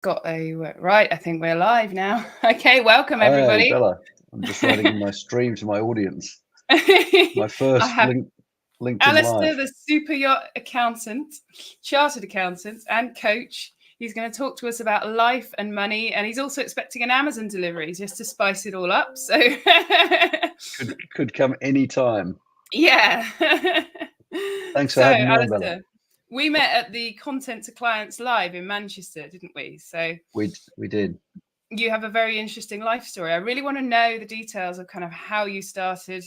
Got a right. I think we're live now. Okay, welcome Hey, everybody. Bella. I'm just writing my stream to my audience. My I first have LinkedIn Alasdair, Live. the Superyacht accountant, chartered accountant, and coach. He's going to talk to us about life and money, and he's also expecting an Amazon delivery just to spice it all up. So, Could come anytime. yeah. Thanks for So, having me on, Bella. Alasdair, we met at the Content to Clients Live in Manchester, didn't we? So, We did. you have a very interesting life story. I really want to know the details of kind of how you started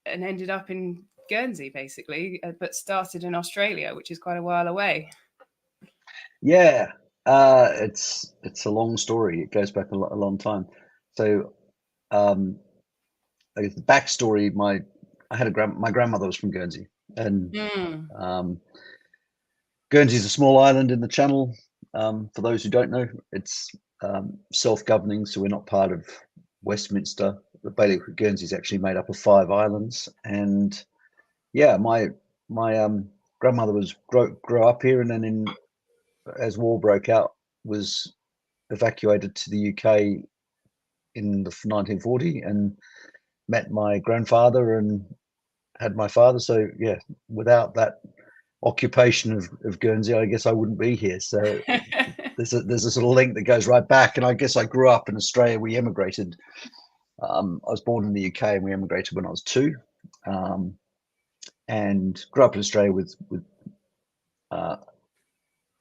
and ended up in Guernsey, basically, but started in Australia, which is quite a while away. Yeah. It's a long story. It goes back a long time. So, I guess the backstory. My grandmother was from Guernsey, and Guernsey is a small island in the Channel. For those who don't know, it's self-governing, so we're not part of Westminster. The Bailiwick of Guernsey is actually made up of 5 islands, and yeah, my grandmother grew up here, and then as war broke out, was evacuated to the UK in the 1940, and met my grandfather and had my father. So yeah, without that occupation of Guernsey, I guess I wouldn't be here. So there's a sort of link that goes right back. And I guess I grew up in Australia. We emigrated. I was born in the UK, and we emigrated when I was 2, and grew up in Australia with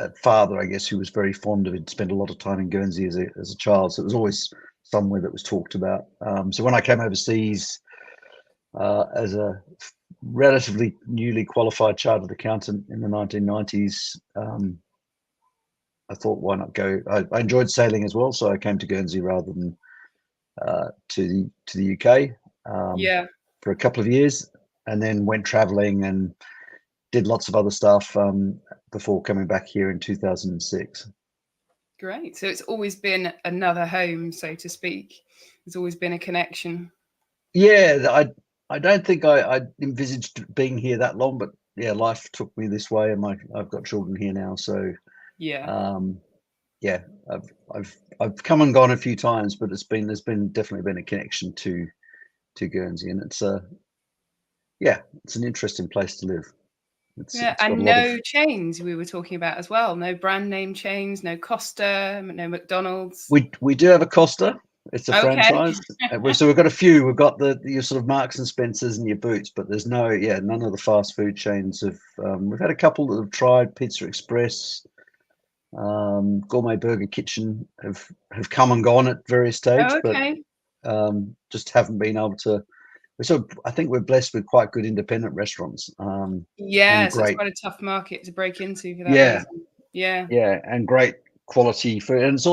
a father, I guess, who was very fond of it. Spent a lot of time in Guernsey as a child, so it was always somewhere that was talked about. So when I came overseas as a relatively newly qualified chartered accountant in the 1990s, I thought, why not go? I enjoyed sailing as well, so I came to Guernsey rather than to the UK Yeah. for a couple of years, and then went traveling and did lots of other stuff before coming back here in 2006. Great. So it's always been another home, so to speak. There's always been a connection. Yeah, I don't think I envisaged being here that long, but yeah, life took me this way, and I've got children here now, so Yeah. yeah, I've come and gone a few times, but there's definitely been a connection to Guernsey, and it's an interesting place to live. Yeah. It's got a And lot of no chains we were talking about as well. No brand name chains, no Costa, no McDonald's. we do have a Costa. It's a Okay. franchise. So we've got a few. We've got your sort of Marks and Spencers and your Boots, but there's none of the fast food chains have. We've had a couple that have tried. Pizza Express, Gourmet Burger Kitchen have come and gone at various stages, Oh, but okay. just haven't been able to. I think we're blessed with quite good independent restaurants, and Yeah, so it's great, quite a tough market to break into for that yeah, reason. Yeah. yeah, and great quality food. And it's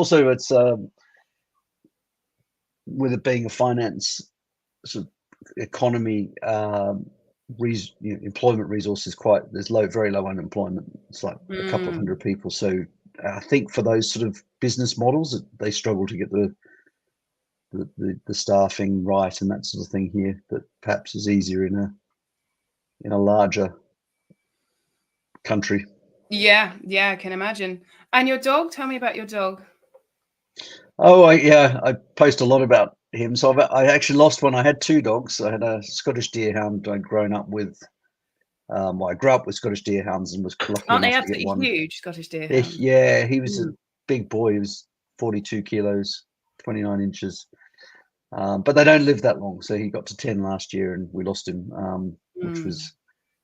with it being a finance sort of economy, employment resources there's very low unemployment. It's like a couple of hundred people. So I think for those sort of business models, they struggle to get the staffing right and that sort of thing here. That perhaps is easier in a larger country. Yeah, yeah, I can imagine. And your dog? Tell me about your dog. Oh, I post a lot about him. So I actually lost one. I had 2 dogs. I had a Scottish Deerhound I'd grown up with. I grew up with Scottish Deerhounds and was lucky Aren't they enough to get absolutely one. huge, Scottish Deerhounds? Yeah, he was a Mm. big boy. He was 42 kilos, 29 inches. But they don't live that long. So he got to 10 last year, and we lost him, which was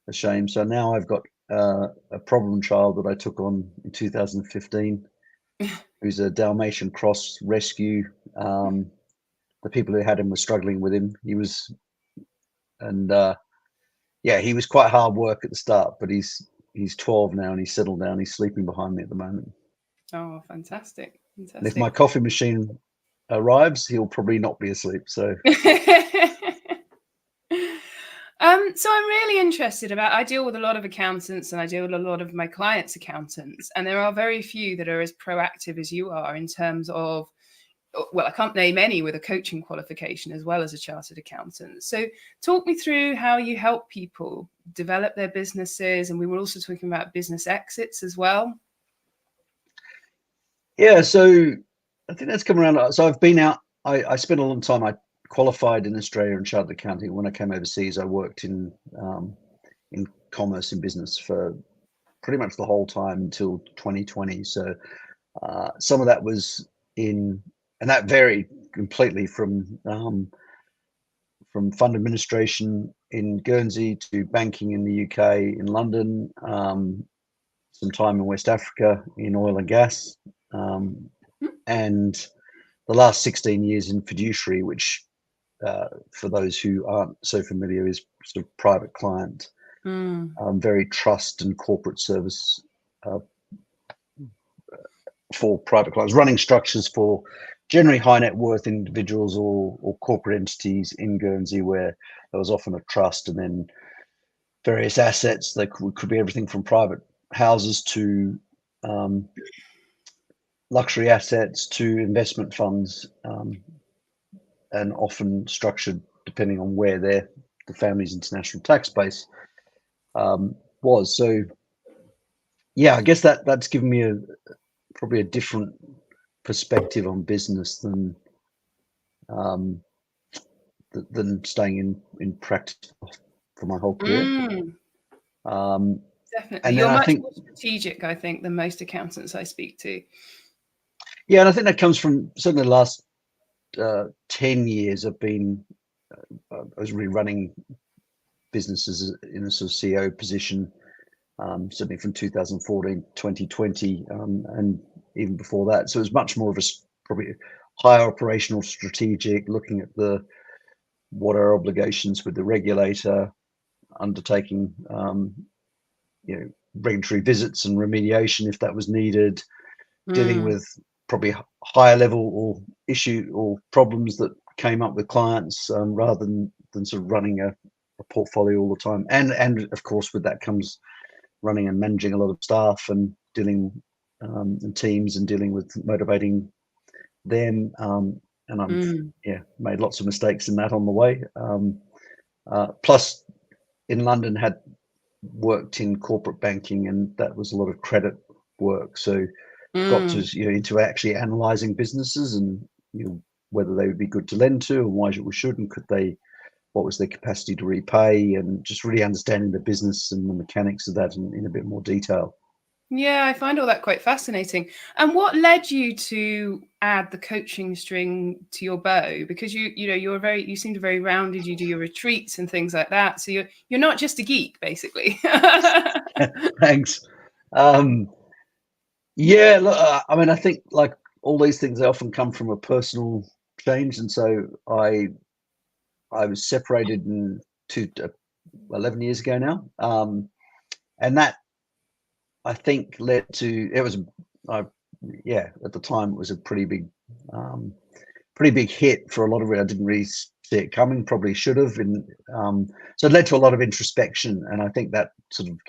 a shame. So now I've got a problem child that I took on in 2015, who's a Dalmatian cross rescue. The people who had him were struggling with him. He was quite hard work at the start, but he's 12 now, and he's settled down. He's sleeping behind me at the moment. Oh, fantastic. And if my Fantastic. coffee machine arrives, he'll probably not be asleep. So So I'm really interested I deal with a lot of accountants and I deal with a lot of my clients' accountants, and there are very few that are as proactive as you are in terms of, well, I can't name any with a coaching qualification as well as a chartered accountant. So talk me through how you help people develop their businesses. And we were also talking about business exits as well. Yeah, so I think that's come around. So I've been out. I spent a long time. I qualified in Australia in chartered accounting. When I came overseas, I worked in commerce and business for pretty much the whole time until 2020. So some of that was in, and that varied completely from fund administration in Guernsey to banking in the UK, in London, some time in West Africa in oil and gas, and the last 16 years in fiduciary, which for those who aren't so familiar is sort of private client, very trust and corporate service uh, for private clients, running structures for generally high net worth individuals or corporate entities in Guernsey, where there was often a trust and then various assets. They could be everything from private houses to luxury assets to investment funds, and often structured depending on where the family's international tax base was. So, yeah, I guess that's given me probably a different perspective on business than staying in practice for my whole career. Definitely. And You're then I much think, more strategic, I think, than most accountants I speak to. yeah, and I think that comes from certainly the last 10 years. I was really running businesses in a sort of CEO position, certainly from 2014 2020, and even before that. So it was much more of a probably higher operational strategic, looking at what are our obligations with the regulator, undertaking regulatory visits and remediation if that was needed, dealing with probably higher level or issue or problems that came up with clients, rather than sort of running a portfolio all the time. And of course, with that comes running and managing a lot of staff and dealing and teams and dealing with motivating them. And I've made lots of mistakes in that on the way. Plus, in London, had worked in corporate banking, and that was a lot of credit work. So got to into actually analysing businesses and whether they would be good to lend to and why we should, and what was their capacity to repay, and just really understanding the business and the mechanics of that in a bit more detail. Yeah, I find all that quite fascinating. And what led you to add the coaching string to your bow? Because you seemed very rounded. You do your retreats and things like that. So you're not just a geek, basically. Thanks. Yeah, look, I mean, I think like all these things, they often come from a personal change, and so I was separated 11 years ago now, and that I think led to at the time it was a pretty big hit for a lot of it. I didn't really see it coming, probably should have, and so it led to a lot of introspection, and I think that sort of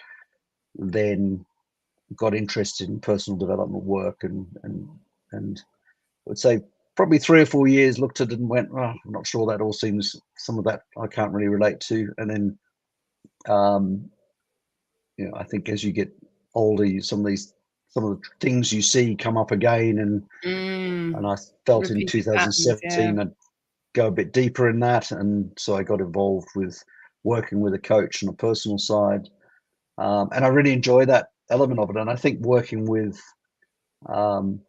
then got interested in personal development work, and I would say probably 3 or 4 years looked at it and went, oh, I'm not sure, that all seems, some of that I can't really relate to. And then I think as you get older, some of the things you see come up again, and I felt in Repeated patterns, 2017 I'd go a bit deeper in that, and so I got involved with working with a coach on a personal side, and I really enjoy that element of it. And I think working with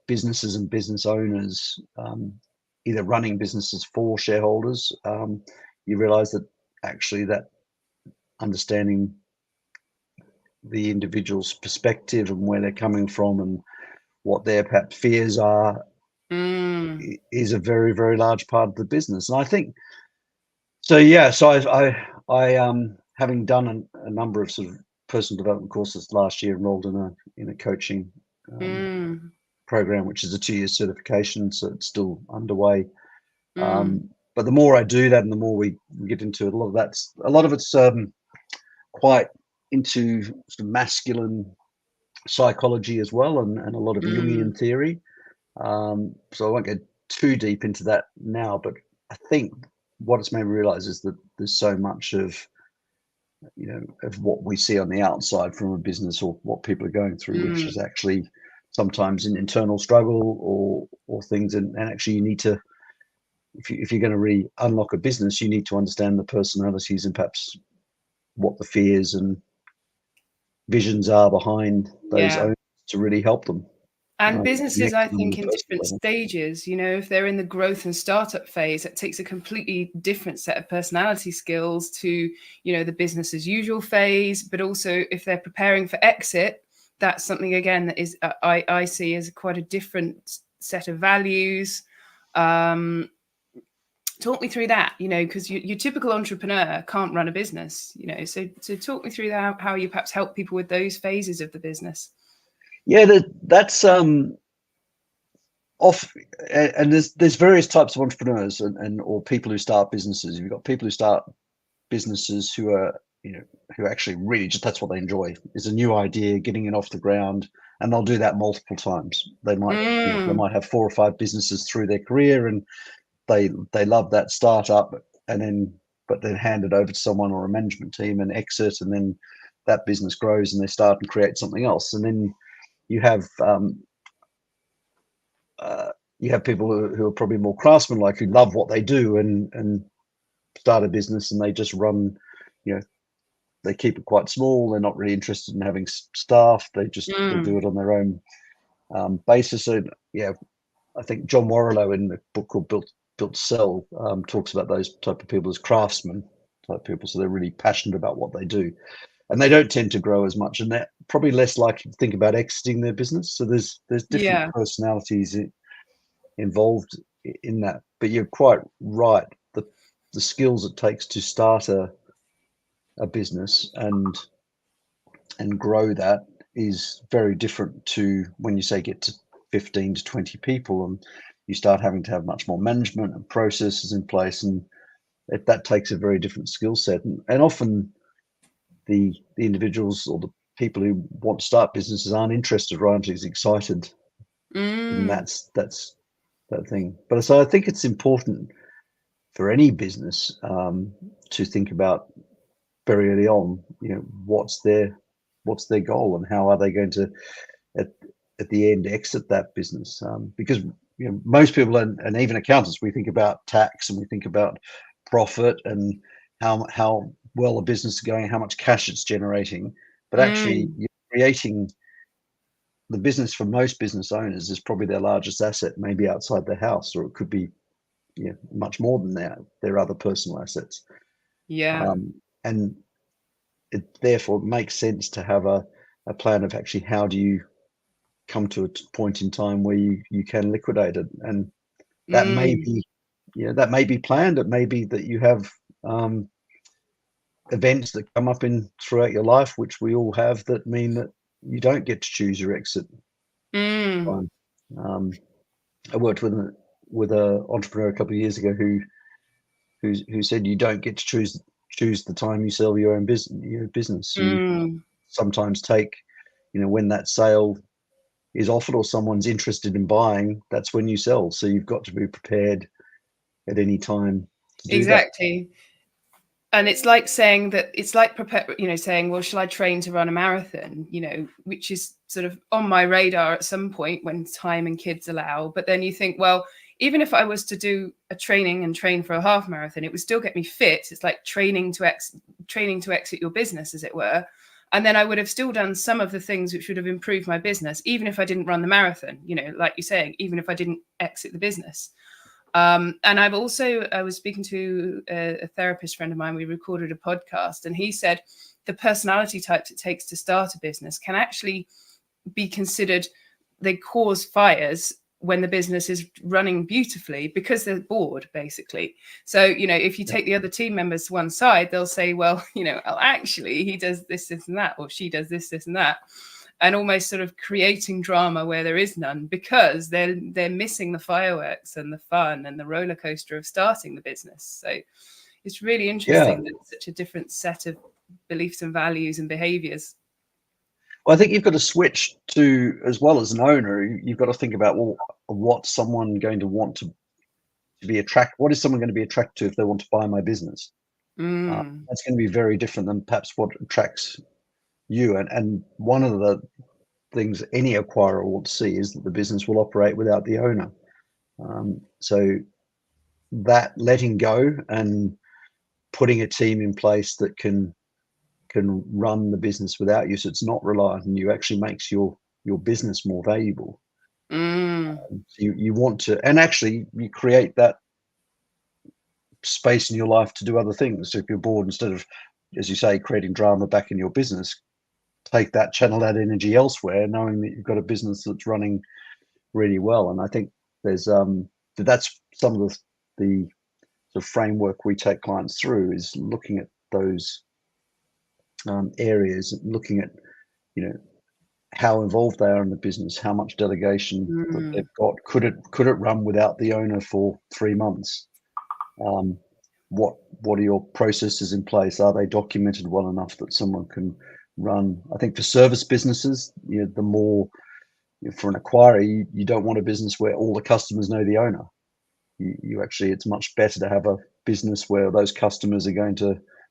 businesses and business owners, either running businesses for shareholders, you realize that actually that understanding the individual's perspective and where they're coming from and what their perhaps fears are is a very, very large part of the business. And I think so. Yeah. So I having done a number of sort of personal development courses last year, enrolled in a coaching program, which is a 2-year certification, so it's still underway. But the more I do that, and the more we get into it, a lot of it's quite into sort of masculine psychology as well, and a lot of Jungian theory. So I won't get too deep into that now, but I think what it's made me realize is that there's so much of what we see on the outside from a business or what people are going through, which is actually sometimes in internal struggle or things, and actually you need to, if you're going to unlock a business, you need to understand the personalities and perhaps what the fears and visions are behind those Yeah. owners to really help them. And businesses, Connect I them on think, a in personal different level. stages, if they're in the growth and startup phase, it takes a completely different set of personality skills to, the business as usual phase. But also, if they're preparing for exit, that's something, again, that is, I see as quite a different set of values. Talk me through that, because your typical entrepreneur can't run a business, so talk me through that, how you perhaps help people with those phases of the business. Yeah, that's off, and there's various types of entrepreneurs and or people who start businesses. You've got people who start businesses who are who actually really just, that's what they enjoy, is a new idea, getting it off the ground, and they'll do that multiple times. They might they might have 4 or 5 businesses through their career, and they love that startup, and then hand it over to someone or a management team and exit, and then that business grows and they start and create something else. And then you have people who are probably more craftsman-like, who love what they do and start a business, and they just run, they keep it quite small. They're not really interested in having staff. They do it on their own basis. So yeah, I think John Warrilow in the book called Built to Sell talks about those type of people as craftsmen type people. So they're really passionate about what they do, and they don't tend to grow as much, and they're probably less likely to think about exiting their business. So there's different Yeah. personalities involved in that. But you're quite right. The skills it takes to start a business and grow that is very different to when you say get to 15 to 20 people, and you start having to have much more management and processes in place, and that takes a very different skill set. And often the individuals or the people who want to start businesses aren't interested or aren't as excited, and that's that thing. But so I think it's important for any business to think about very early on, what's their goal and how are they going to at the end exit that business, because most people, and even accountants, we think about tax and we think about profit and how well a business is going, how much cash it's generating, but actually you're creating the business. For most business owners is probably their largest asset, maybe outside their house, or it could be much more than their other personal assets. Yeah. And it therefore makes sense to have a plan of actually how do you come to a point in time where you can liquidate it, and that may be planned. It may be that you have events that come up throughout your life, which we all have, that mean that you don't get to choose your exit time. I worked with an entrepreneur a couple of years ago who said you don't get to choose the time you sell your own business. You sometimes take, when that sale is offered or someone's interested in buying, that's when you sell. So you've got to be prepared at any time to do that. Exactly. And it's like saying that, it's like saying, well, shall I train to run a marathon? Which is sort of on my radar at some point when time and kids allow. But then you think, well, even if I was to do a training and train for a half marathon, it would still get me fit. It's like training to exit your business, as it were. And then I would have still done some of the things which would have improved my business, even if I didn't run the marathon, like you're saying, even if I didn't exit the business. And I was speaking to a therapist friend of mine. We recorded a podcast, and he said the personality types it takes to start a business can actually be considered, they cause fires when the business is running beautifully because they're bored, basically. So, if you take the other team members to one side, they'll say, well, actually, he does this, this, and that, or she does this, this, and that. And almost sort of creating drama where there is none, because they're missing the fireworks and the fun and the roller coaster of starting the business. So it's really interesting that it's such a different set of beliefs and values and behaviors. Well, I think you've got to switch to, as well as an owner, you've got to think about, well, what's someone going to want to be attracted? What is someone going to be attracted to if they want to buy my business? That's going to be very different than perhaps what attracts you. And one of things any acquirer will see is that the business will operate without the owner. So that letting go and putting a team in place that can run the business without you, so it's not reliant on you, actually makes your business more valuable. So you want to, and actually you create that space in your life to do other things. So if you're bored, instead of, as you say, creating drama back in your business, take that, channel that energy elsewhere, knowing that you've got a business that's running really well. And I think there's that's some of the sort of framework we take clients through, is looking at those areas, looking at, you know, how involved they are in the business, how much delegation that they've got. Could it run without the owner for 3 months? What are your processes in place? Are they documented well enough that someone can run? I think for service businesses, you know, the more, for an acquirer, you don't want a business where all the customers know the owner. You actually, it's much better to have a business where those customers are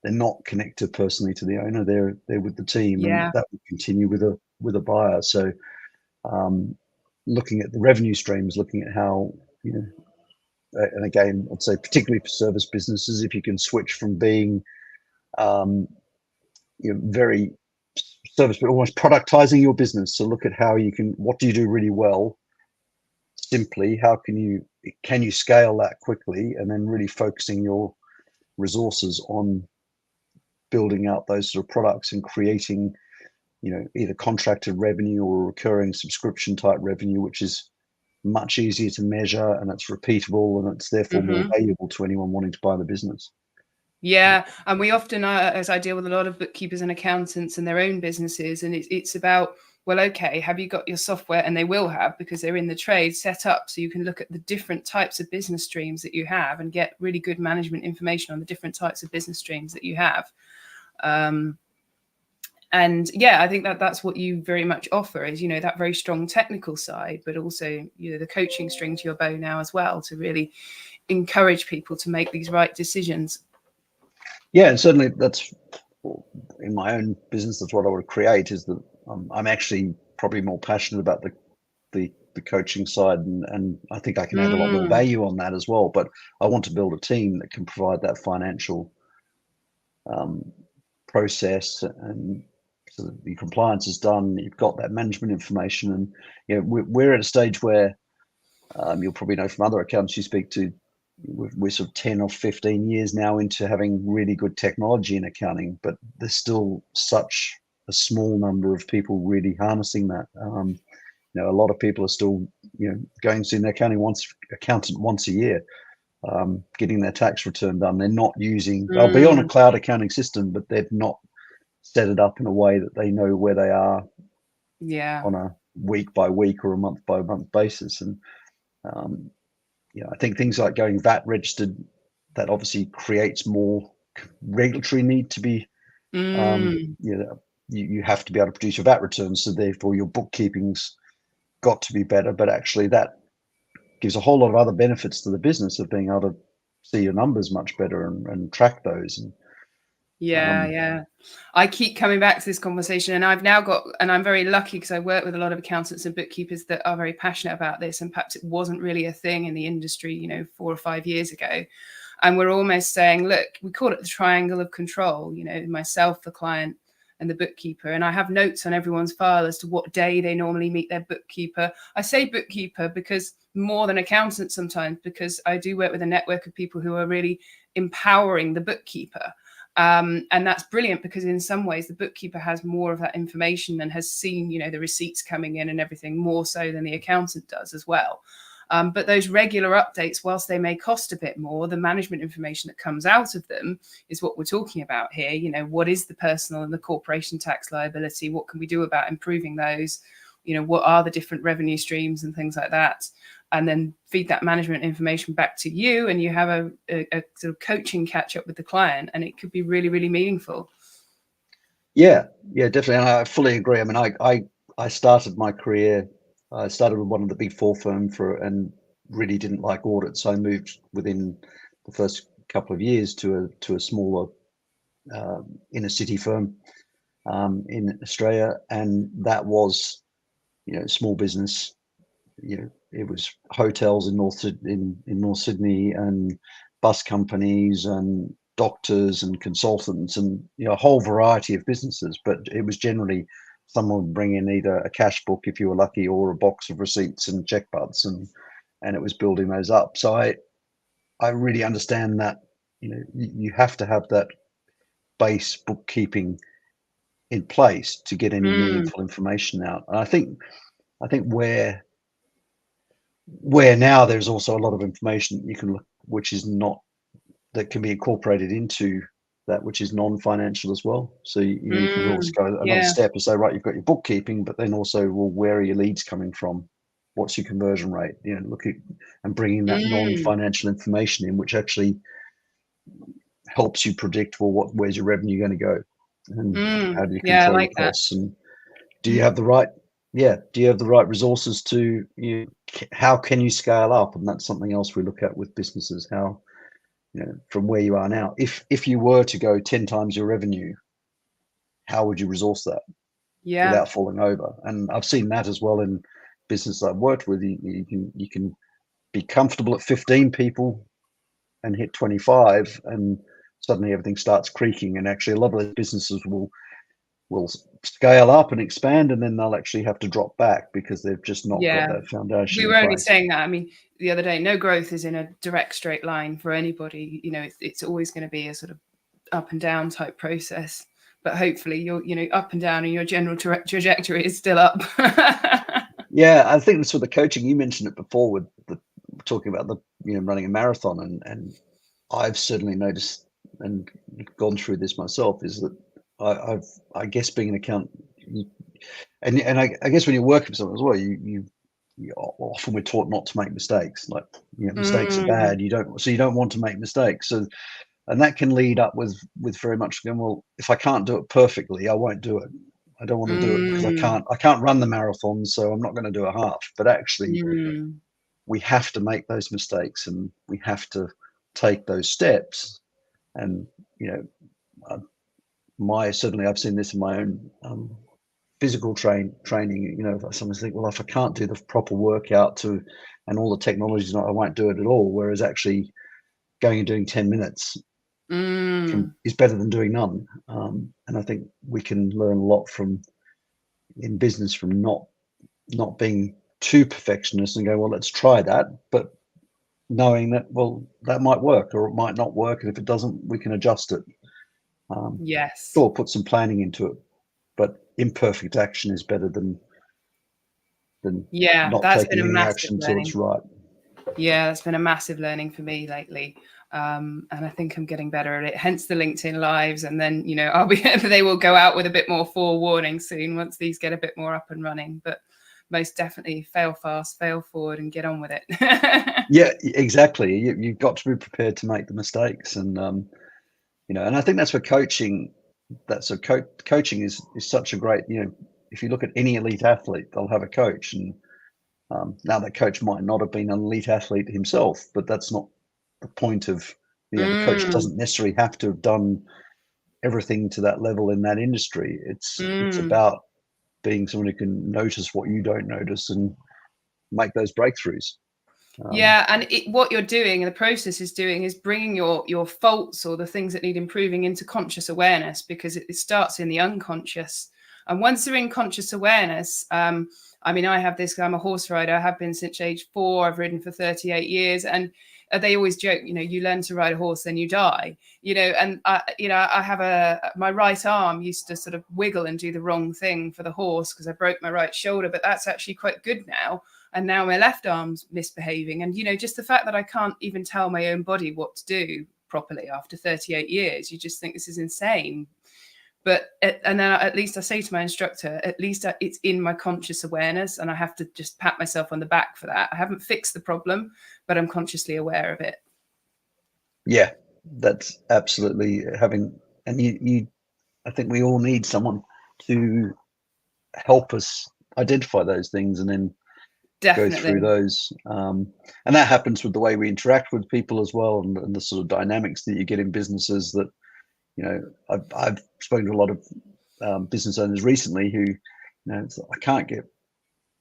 they're not connected personally to the owner. They're with the team, and that will continue with a buyer. So looking at the revenue streams, looking at how, you know, and again, I'd say particularly for service businesses, if you can switch from being you know, very service, but almost productizing your business. So look at how you can, what do you do really well? Simply, how can you scale that quickly, and then really focusing your resources on building out those sort of products and creating, you know, either contracted revenue or recurring subscription type revenue, which is much easier to measure, and it's repeatable, and it's therefore more valuable to anyone wanting to buy the business. Yeah, and we often, as I deal with a lot of bookkeepers and accountants and their own businesses, and it's about, well, okay, have you got your software? And they will have, because they're in the trade, set up so you can look at the different types of business streams that you have and get really good management information on the different types of business streams that you have. And yeah, I think that's what you very much offer, is, you know, that very strong technical side, but also, you know, the coaching string to your bow now as well, to really encourage people to make these right decisions. Yeah, and certainly that's, in my own business, that's what I would create, is that I'm actually probably more passionate about the coaching side, and I think I can add a lot more value on that as well. But I want to build a team that can provide that financial process, and so that the compliance is done, you've got that management information. And you know, we're at a stage where you'll probably know from other accountants you speak to, we're sort of 10 or 15 years now into having really good technology in accounting, but there's still such a small number of people really harnessing that. You know, a lot of people are still, you know, going to see an accountant once a year, getting their tax return done. They're not using, they'll be on a cloud accounting system, but they've not set it up in a way that they know where they are on a week by week or a month by month basis. And you know, I think things like going VAT registered, that obviously creates more regulatory need to be, you know, you have to be able to produce your VAT returns, so therefore your bookkeeping's got to be better. But actually that gives a whole lot of other benefits to the business, of being able to see your numbers much better and track those. And yeah. I keep coming back to this conversation, and I've now got, and I'm very lucky because I work with a lot of accountants and bookkeepers that are very passionate about this, and perhaps it wasn't really a thing in the industry, you know, 4 or 5 years ago. And we're almost saying, look, we call it the triangle of control, you know, myself, the client, and the bookkeeper. And I have notes on everyone's file as to what day they normally meet their bookkeeper. I say bookkeeper because more than accountant sometimes, because I do work with a network of people who are really empowering the bookkeeper. And that's brilliant, because in some ways the bookkeeper has more of that information and has seen, you know, the receipts coming in and everything more so than the accountant does as well. But those regular updates, whilst they may cost a bit more, the management information that comes out of them is what we're talking about here. You know, what is the personal and the corporation tax liability? What can we do about improving those? You know, what are the different revenue streams and things like that? And then feed that management information back to you, and you have a sort of coaching catch up with the client, and it could be really, really meaningful. Yeah, definitely. And I fully agree. I mean, I started my career, I started with one of the big 4 firms and really didn't like audit. So I moved within the first couple of years to a smaller inner city firm in Australia. And that was small business. It was hotels in North Sydney, and bus companies, and doctors and consultants, and a whole variety of businesses. But it was generally someone would bring in either a cash book if you were lucky, or a box of receipts and check butts, and it was building those up. So I really understand that you have to have that base bookkeeping in place to get any meaningful information out. And I think where now there's also a lot of information you can look, which is not, that can be incorporated into that, which is non-financial as well. So you can always go another step and say, right, you've got your bookkeeping, but then also, well, where are your leads coming from? What's your conversion rate? Look at and bringing that non-financial information in, which actually helps you predict, well, where's your revenue going to go, and how do you control your costs, and do you have the right resources to how can you scale up? And that's something else we look at with businesses. How, from where you are now, if you were to go 10 times your revenue, how would you resource that without falling over? And I've seen that as well in business I've worked with. You can be comfortable at 15 people and hit 25, and suddenly everything starts creaking. And actually, a lot of those businesses will scale up and expand, and then they'll actually have to drop back because they've just not got that foundation. We were only saying that, I mean, the other day, no growth is in a direct straight line for anybody. It's always going to be a sort of up and down type process, but hopefully you're up and down, and your general trajectory is still up. Yeah, I think that's with the coaching. You mentioned it before with talking about the running a marathon, and I've certainly noticed and gone through this myself, is that I guess being an accountant, and I guess when you're working with someone as well, you often we're taught not to make mistakes. Like, mistakes are bad. You don't want to make mistakes. So, and that can lead up with very much going, well, if I can't do it perfectly, I won't do it. I don't want to do it because I can't run the marathon, so I'm not going to do a half. But actually, we have to make those mistakes, and we have to take those steps. And certainly I've seen this in my own physical training. If someone's think, well, if I can't do the proper workout and all the technologies, I won't do it at all. Whereas actually going and doing 10 minutes is better than doing none. And I think we can learn a lot in business from not being too perfectionist and go, well, let's try that, but knowing that, well, that might work or it might not work, and if it doesn't, we can adjust it. Sure, put some planning into it, but imperfect action is better than not taking any action until it's right. Yeah, that's been a massive learning for me lately. And I think I'm getting better at it, hence the LinkedIn lives. And then, they will go out with a bit more forewarning soon once these get a bit more up and running. But most definitely fail fast, fail forward, and get on with it. Yeah, exactly. You've got to be prepared to make the mistakes. And, and I think that's where coaching, coaching is such a great, if you look at any elite athlete, they'll have a coach. And now that coach might not have been an elite athlete himself, but that's not the point of, the coach doesn't necessarily have to have done everything to that level in that industry. It's about being someone who can notice what you don't notice and make those breakthroughs. And what you're doing, the process is bringing your faults or the things that need improving into conscious awareness, because it starts in the unconscious. And once they're in conscious awareness, I have this, I'm a horse rider. I have been since age 4. I've ridden for 38 years. And they always joke, you learn to ride a horse, then you die, and I have my right arm used to sort of wiggle and do the wrong thing for the horse because I broke my right shoulder, but that's actually quite good now. And now my left arm's misbehaving. And, just the fact that I can't even tell my own body what to do properly after 38 years, you just think this is insane. But, and then at least I say to my instructor, at least it's in my conscious awareness, and I have to just pat myself on the back for that. I haven't fixed the problem, but I'm consciously aware of it. Yeah, that's absolutely and I think we all need someone to help us identify those things and then go through those. And that happens with the way we interact with people as well, and the sort of dynamics that you get in businesses that, I've spoken to a lot of business owners recently who, I can't get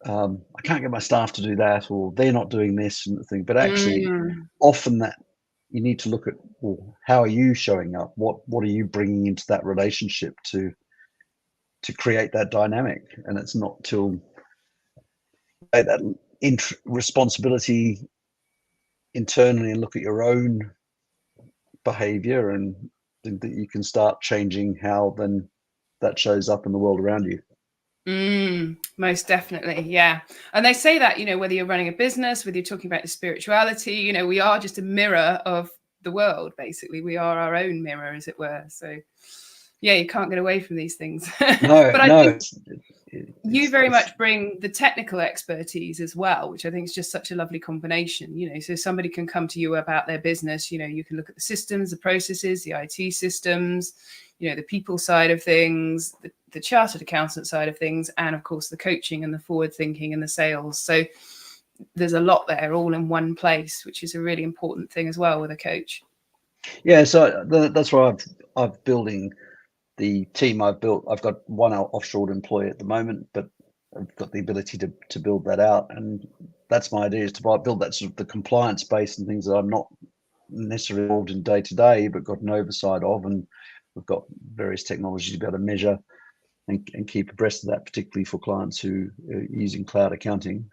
I can't get my staff to do that, or they're not doing this and the thing. But actually, Mm. often that you need to look at, well, how are you showing up? What are you bringing into that relationship to create that dynamic? And it's not till that responsibility internally and look at your own behavior and think that you can start changing how then that shows up in the world around you. Most definitely, yeah. And they say that, whether you're running a business, whether you're talking about the spirituality, we are just a mirror of the world, basically. We are our own mirror, as it were. So, yeah, you can't get away from these things. No, But I no, think you very much bring the technical expertise as well, which I think is just such a lovely combination. So somebody can come to you about their business. You can look at the systems, the processes, the IT systems, the people side of things, the chartered accountant side of things, and of course the coaching and the forward thinking and the sales. So there's a lot there all in one place, which is a really important thing as well with a coach. Yeah, so that's why I'm building the team I've built. I've got one offshore employee at the moment, but I've got the ability to build that out. And that's my idea, is to build that sort of the compliance base and things that I'm not necessarily involved in day to day, but got an oversight of. And we've got various technologies to be able to measure and keep abreast of that, particularly for clients who are using cloud accounting.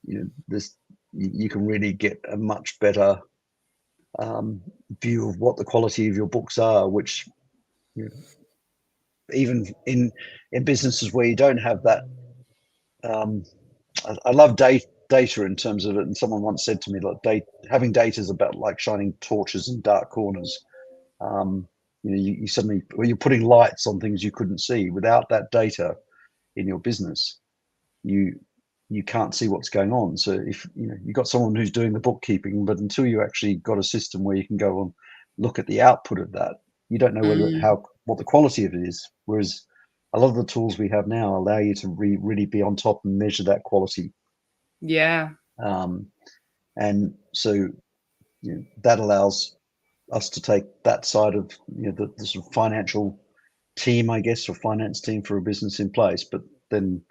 You can really get a much better view of what the quality of your books are, which even in businesses where you don't have that. I love data in terms of it, and someone once said to me, like, having data is about like shining torches in dark corners. You suddenly, or you're putting lights on things you couldn't see. Without that data in your business, you can't see what's going on. So if you've got someone who's doing the bookkeeping, but until you actually got a system where you can go and look at the output of that, you don't know what the quality of it is. Whereas a lot of the tools we have now allow you to really be on top and measure that quality. Yeah. And so that allows us to take that side of the sort of financial team, I guess, or finance team for a business in place. But then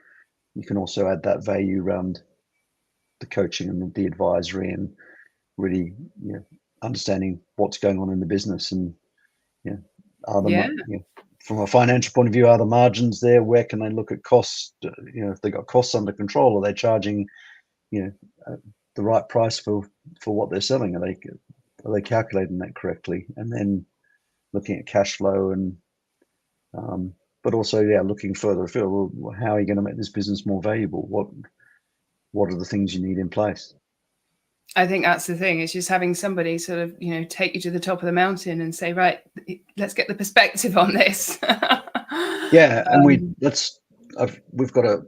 you can also add that value around the coaching and the advisory, and really understanding what's going on in the business. And from a financial point of view, are the margins there? Where can they look at costs? If they got costs under control, are they charging the right price for what they're selling? Are they calculating that correctly? And then looking at cash flow, and but also looking further afield. Well, how are you going to make this business more valuable? What are the things you need in place? I think that's the thing. It's just having somebody sort of, take you to the top of the mountain and say, right, let's get the perspective on this. Yeah, and we've got a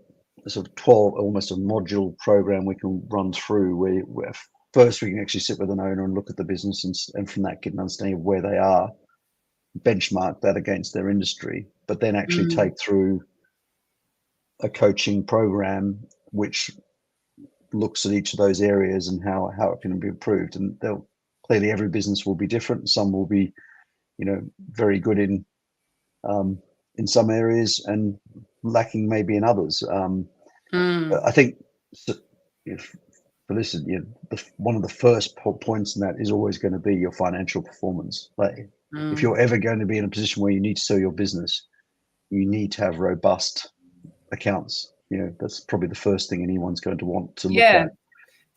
sort of 12, almost a module program we can run through where first we can actually sit with an owner and look at the business, and from that get an understanding of where they are, benchmark that against their industry, but then actually take through a coaching program which looks at each of those areas and how it can be improved. And clearly every business will be different. Some will be very good in some areas and lacking maybe in others. But I think one of the first points in that is always going to be your financial performance. Like, if you're ever going to be in a position where you need to sell your business, you need to have robust accounts. That's probably the first thing anyone's going to want to look at.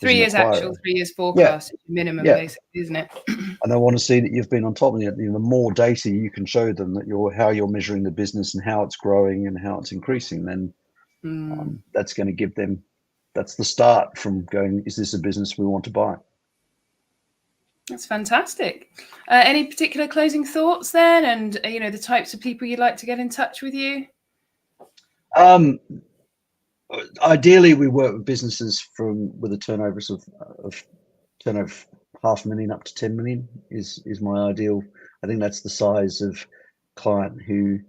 3 years actual, 3 years forecast, minimum, basically, isn't it? And they want to see that you've been on top of it. The more data you can show them that how you're measuring the business and how it's growing and how it's increasing, then that's going to give them. That's the start from going, is this a business we want to buy? That's fantastic. Any particular closing thoughts then, and the types of people you'd like to get in touch with you? Ideally, we work with businesses with a turnover of turnover 500,000 up to 10 million is my ideal. I think that's the size of client who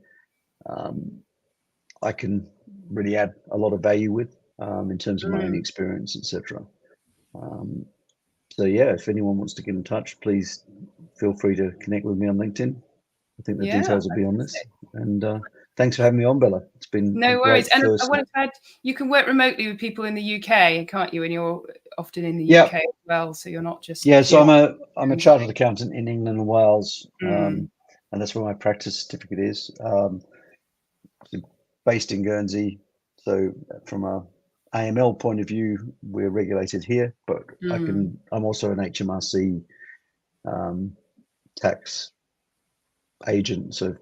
I can really add a lot of value with in terms of my own experience, etc. So if anyone wants to get in touch, please feel free to connect with me on LinkedIn. I think the details will be on this, and thanks for having me on, Bella. It's been No a worries. great And I first. wanted to add, you can work remotely with people in the UK, can't you? And you're often in the Yeah. UK as well, so you're not just Yeah, so I'm a Guernsey. chartered accountant in England and Wales, Mm. and that's where my practice certificate is. Based in Guernsey, so from a AML point of view, we're regulated here, but I'm also an HMRC tax agent, so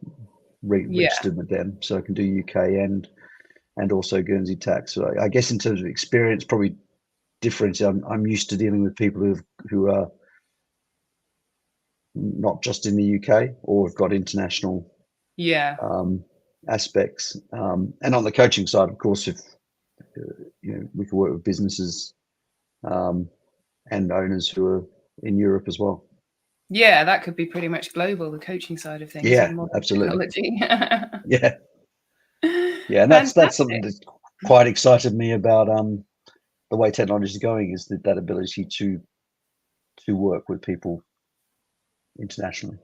registered with them, so I can do UK and also Guernsey tax. So I guess in terms of experience, probably different. I'm used to dealing with people who are not just in the UK or have got international aspects. And on the coaching side, of course, if we can work with businesses and owners who are in Europe as well. Yeah, that could be pretty much global, the coaching side of things. Yeah, absolutely. Technology. Yeah. And that's something that's quite excited me about the way technology is going, is that ability to work with people internationally.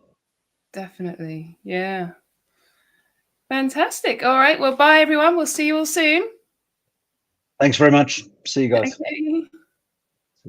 Definitely. Yeah. Fantastic. All right. Well, bye everyone. We'll see you all soon. Thanks very much. See you guys. Okay.